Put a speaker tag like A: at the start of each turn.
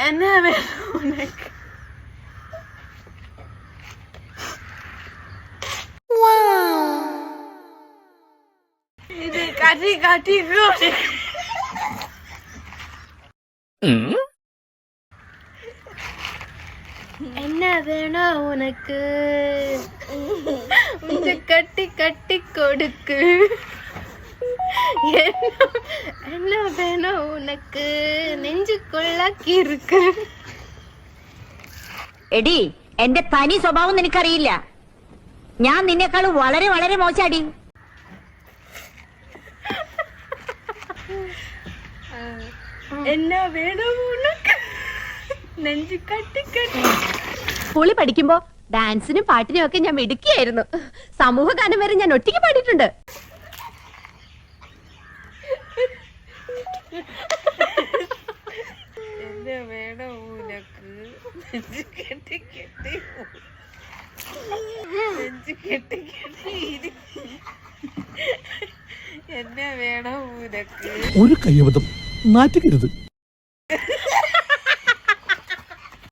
A: എന്നാ വേണം ഉനക്ക്? ഇത് കാട്ടി കാട്ടി എന്നാ വേണോ ഉനക്ക്? ഇത് കട്ടി കട്ടി കൊടുക്ക്. എന്നാ വേണോ ഉനക്ക്? നെഞ്ചുകൊള്ളാക്കി ഇருக்கு.
B: എടി, എന്റെ തനി സ്വഭാവം നിനക്കറിയില്ല. ഞാൻ നിന്നെക്കാളും വളരെ വളരെ മോശാടി.
A: എന്നാ വേണോ ഉനക്ക്? നെഞ്ചു കട്ടി കട്ടി.
C: സ്കൂളിൽ പഠിക്കുമ്പോ ഡാൻസിനും പാട്ടിനും ഒക്കെ ഞാൻ മിടുക്കിയായിരുന്നു. സമൂഹ ഗാനം വരെ ഞാൻ ഒറ്റയ്ക്ക് പാടിയിട്ടുണ്ട്.
A: എന്നാ വേണോ ഉനക്ക്? നെഞ്ചു കെട്ടി കെട്ടി നെഞ്ചു കെട്ടി കെട്ടി എന്നാ വേണോ ഉനക്ക്?
D: ഒരു കയ്യബദ്ധം നാറ്റുകരുത്.